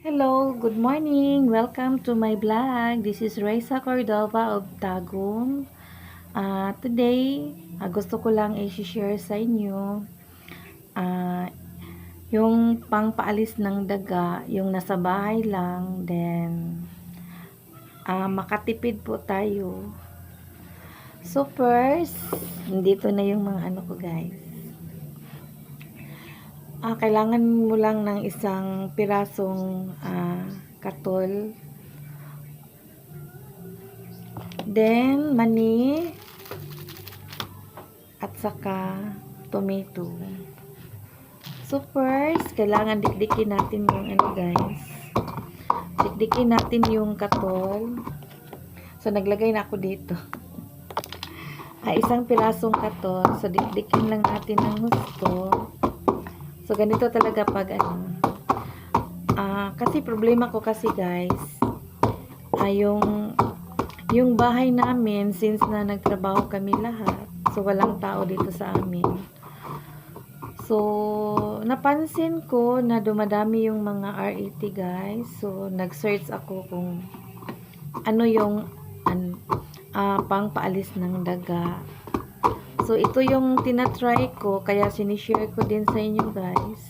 Hello, good morning. Welcome to my vlog. This is Raisa Cordova of Tagum. Today, gusto ko lang i-share sa inyo ah, yung pangpaalis ng daga, yung nasa bahay lang, then makatipid po tayo. So first, dito na yung mga ano ko guys. Kailangan mo lang ng isang pirasong katol. Then, mani at saka tomato. So, first, kailangan dikdikin natin yung ano guys. Dikdikin natin yung katol. So, naglagay na ako dito. Isang pirasong katol. So, dikdikin lang natin ng gusto. So, ganito talaga pag ano. Kasi problema ko kasi guys, yung bahay namin, since na nagtrabaho kami lahat, so walang tao dito sa amin. So, napansin ko na dumadami yung mga RET guys. So, nag-search ako kung ano yung pangpaalis ng daga. So, ito yung tinatry ko, kaya sinishare ko din sa inyo guys.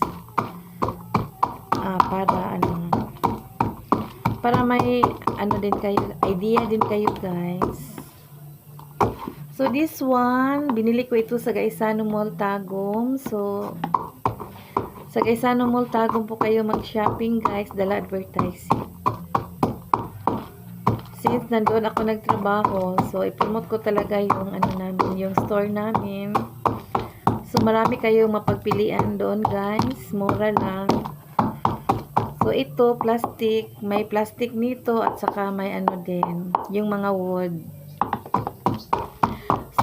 Para may din kayo, idea din kayo guys. So this one, binili ko ito sa Gaisano Mall Tagum. So sa Gaisano Mall Tagum po kayo mag-shopping guys, dala advertising. Since nandoon ako nagtrabaho, so i-promote ko talaga yung namin, yung store namin. So marami kayong mapagpilian doon guys, mura lang. So, ito, plastic. May plastic nito at saka may din. Yung mga wood.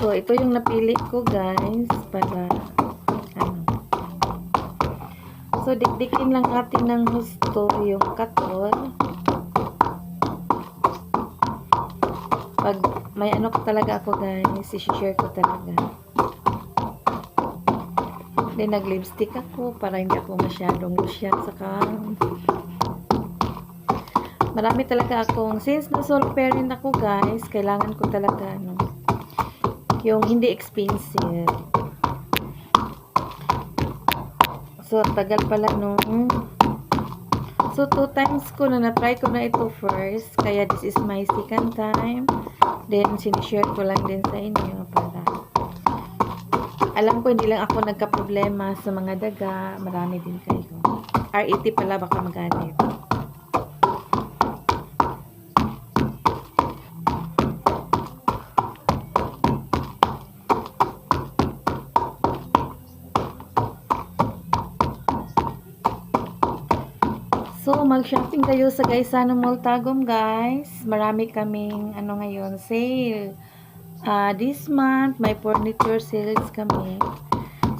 So, ito yung napili ko, guys. Para, So, dikdikin lang natin ng gusto yung katol. Pag may ko talaga ako, guys, i-share ko talaga. Then, nag-lipstick ako para hindi ako masyadong lotion. Saka, marami talaga akong, since na-solve rin ako guys, kailangan ko talaga yung hindi expensive. So, tagal pala So, 2 times ko na-try ko na ito first. Kaya this is my second time. Then, sinishare ko lang din sa inyo para alam ko hindi lang ako nagka-problema sa mga daga. Marami din kayo. RET pala, baka magalit. So, mag-shopping kayo sa Gaisano Mall Tagum, guys. Marami kaming, ngayon, sale. This month, may furniture sales kami.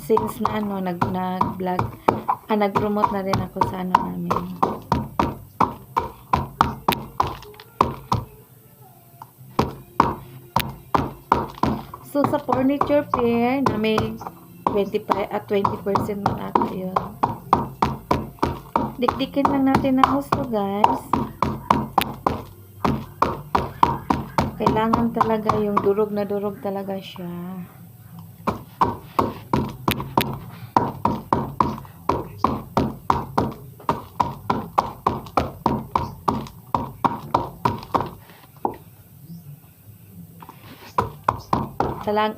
Since na, nag-vlog, nag-promote na rin ako sa namin. So, sa furniture fair, na may 20% man ata yun. Dikdikin lang natin ng gusto guys. Kailangan talaga yung durog na durog talaga siya.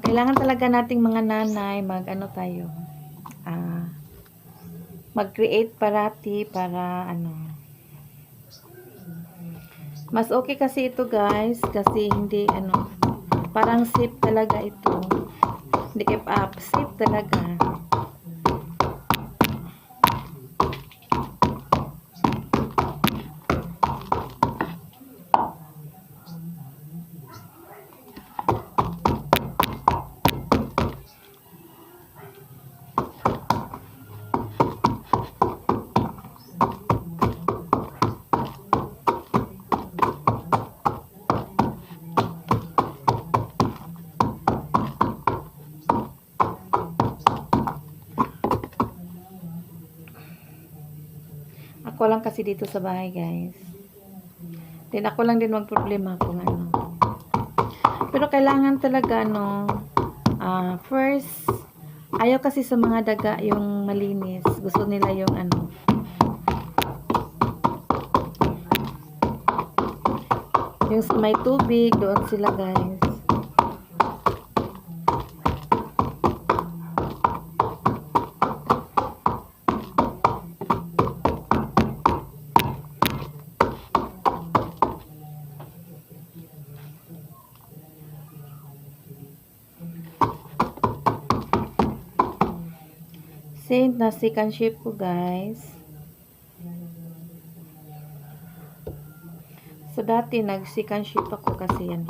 Kailangan talaga nating mga nanay mag-create parati para mas okay kasi ito guys, kasi hindi parang safe talaga ito, hindi keep up, safe talaga. kasi dito sa bahay, guys. Then ako lang din magproblema kung ano. Pero kailangan talaga, no, first, ayaw kasi sa mga daga yung malinis. Gusto nila yung ano, yung may tubig, doon sila, guys. Saint na second shift ko, guys. So, dati nag-second shift ako kasi yan.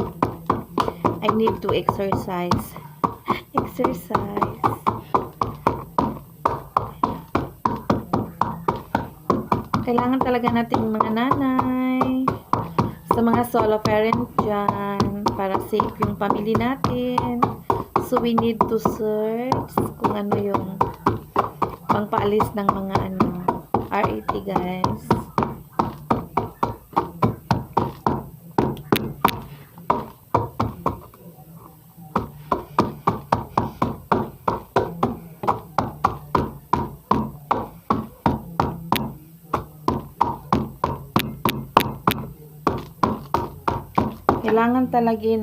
I need to exercise. Exercise. Kailangan talaga natin yung mga nanay, sa mga solo parent dyan, para safe yung family natin. So, we need to search kung ano yung pangpaalis ng mga ano, RAT, guys. Kailangan talaga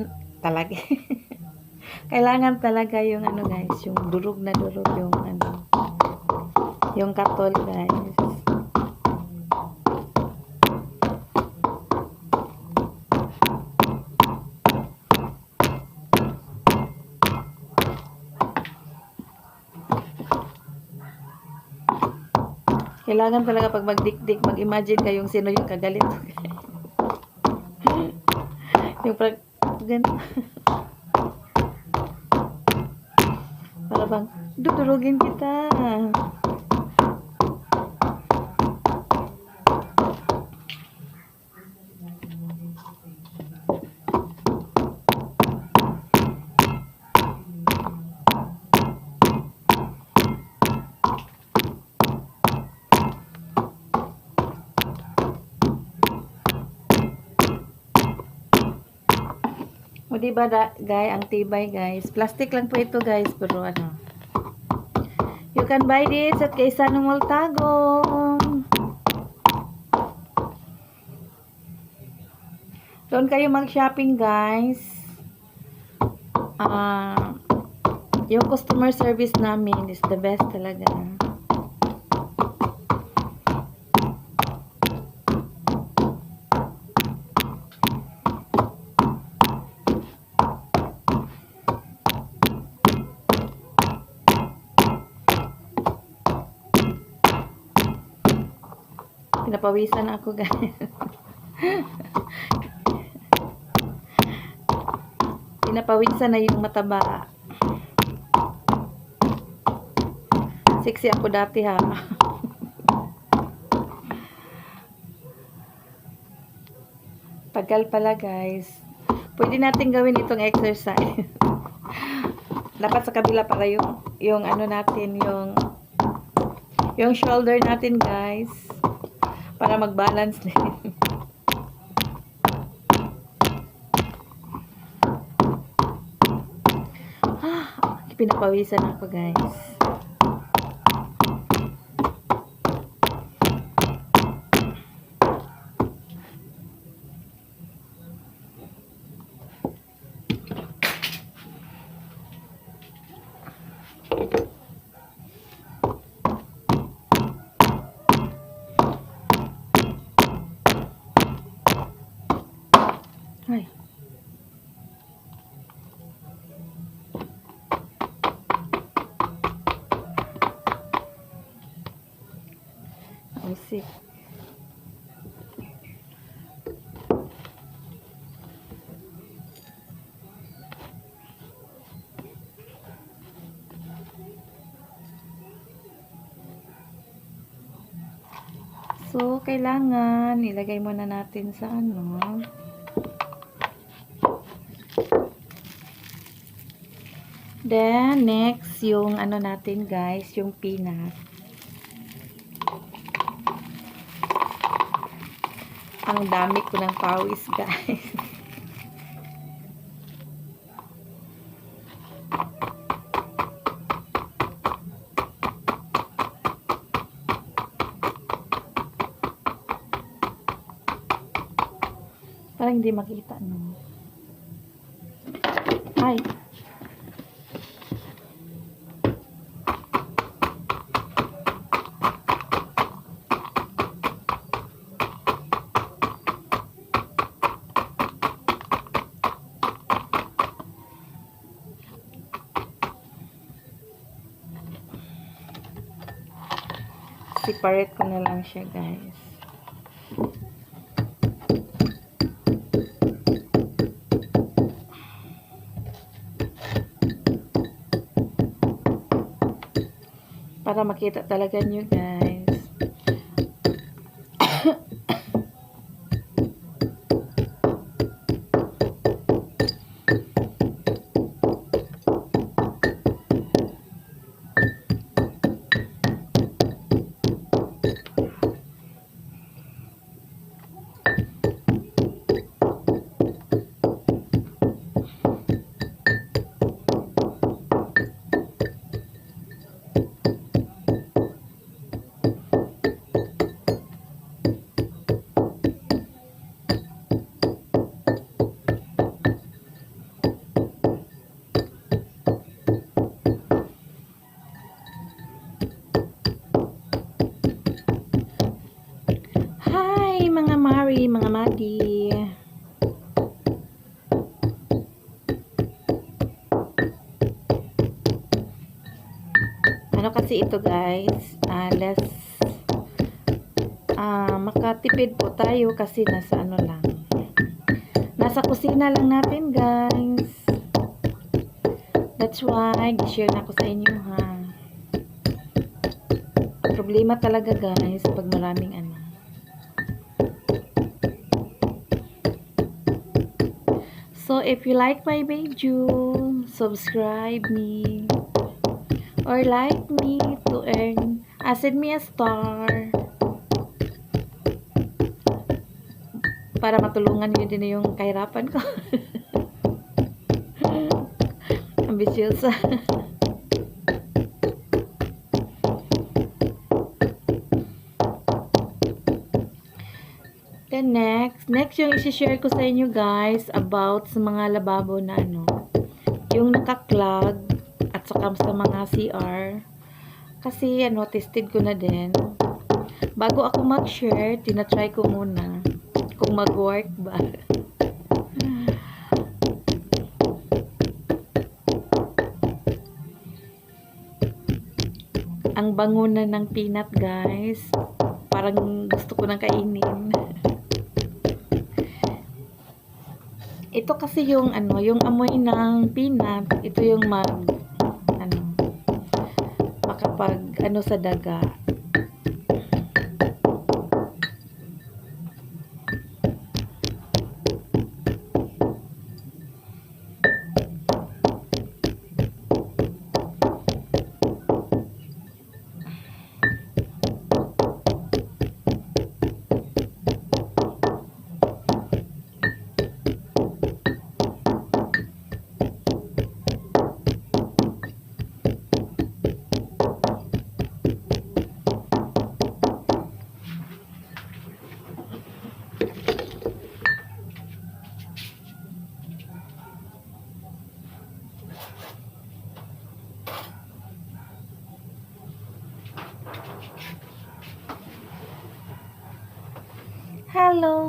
kailangan talaga yung ano, guys, yung durog na durog yung ano, yung katol, guys. Kailangan talaga pag magdikdik, mag-imagine kayong sino yung kagalit. Yung ganun. Para bang, dudurugin kita. O diba, guys, ang tibay, guys. Plastic lang po ito, guys, pero ano. You can buy this at Kaysanong Multagong. Doon kayo mag-shopping, guys. Yung customer service namin is the best talaga. Pinapawisan ako, guys. Pinapawisan na yung mataba. Sexy ako dati, ha. Tagal pala, guys. Pwede natin gawin itong exercise. Dapat sa kabila para yung ano natin, yung shoulder natin, guys. Para mag-balance din. Pinapawisan ako, guys. Ay. Usik. So, kailangan ilagay muna natin sa ano. Then, next, yung ano natin, guys, yung peanut. Ang dami ko ng pawis, guys. Parang hindi makita, no? Ay! Separate ko na lang siya, guys. Para makita talaga nyo, guys. Hi, mga Mari, mga Madi. Ano kasi ito, guys? Makatipid po tayo kasi nasa ano lang. Nasa kusina lang natin, guys. That's why, i-share na ko sa inyo, ha. Problema talaga, guys, pag maraming ano. So, if you like my video, subscribe me or like me to send me a star para matulungan nyo din yung kahirapan ko. Ambisyosa. Then next yung i-share ko sa inyo, guys, about sa mga lababo na ano, yung naka-clog at saka sa mga CR. Kasi ano, tested ko na din. Bago ako mag-share, tinatry ko muna kung mag-work ba. Ang bango na ng peanut, guys. Parang gusto ko nang kainin. Ito kasi yung ano, yung amoy ng peanut, ito yung makapag ano sa daga.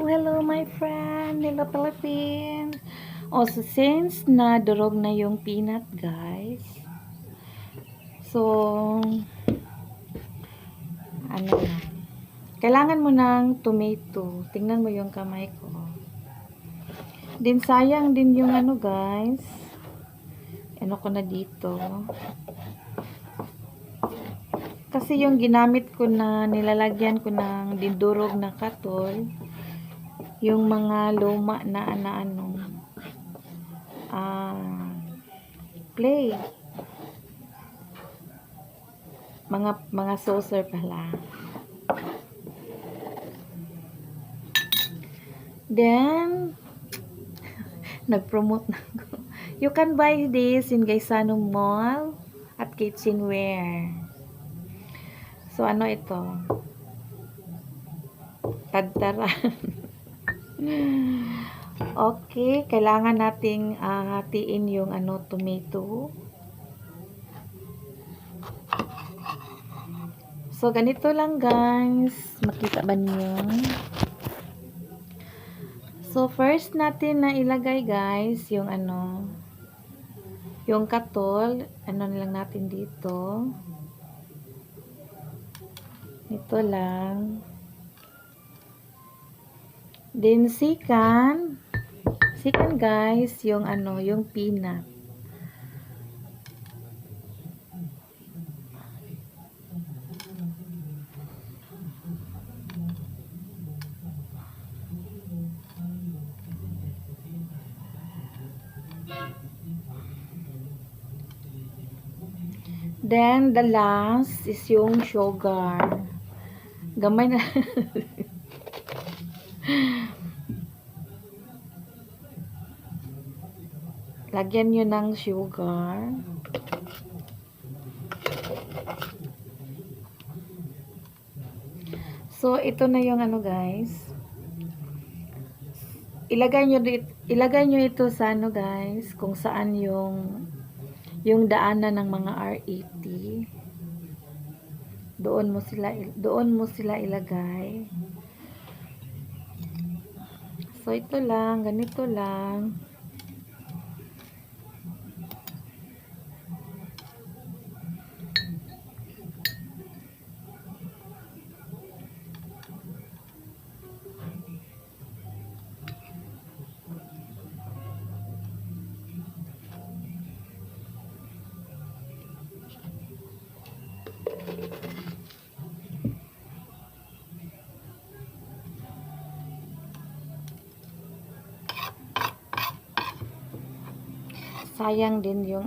Hello my friend. Hello Philippines. So since na durog na yung peanut, guys. So ano na. Kailangan mo ng tomato. Tingnan mo yung kamay ko. Din sayang din yung ano, guys. Ano ko na dito. Kasi yung ginamit ko na nilalagyan ko ng dindurog na katol, yung mga luma na play. Mga saucer pala. Then, nag-promote na ako. You can buy this in Gaisano Mall at Kitchenware. So, ano ito? Tadtara. Okay, kailangan nating hatiin yung tomato. So, ganito lang guys. Makita ba niyo? So, first natin na ilagay guys, yung yung katol. Lang natin dito. Ito lang. Then, sikan guys, yung yung peanut. Then, the last is yung sugar. Gamay na. Lagyan nyo ng sugar. So, ito na yung guys. Ilagay nyo ito sa guys, kung saan yung daanan ng mga R80. Doon mo sila ilagay. So, ito lang, ganito lang. Sayang din yung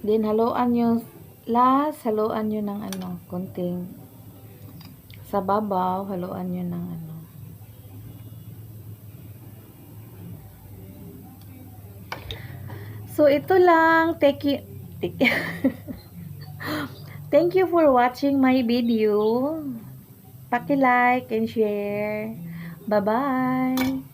Then, haluan nyo ng konting sa babaw, haluan nyo ng So, ito lang. Thank you for watching my video. Paki-like and share. Bye-bye.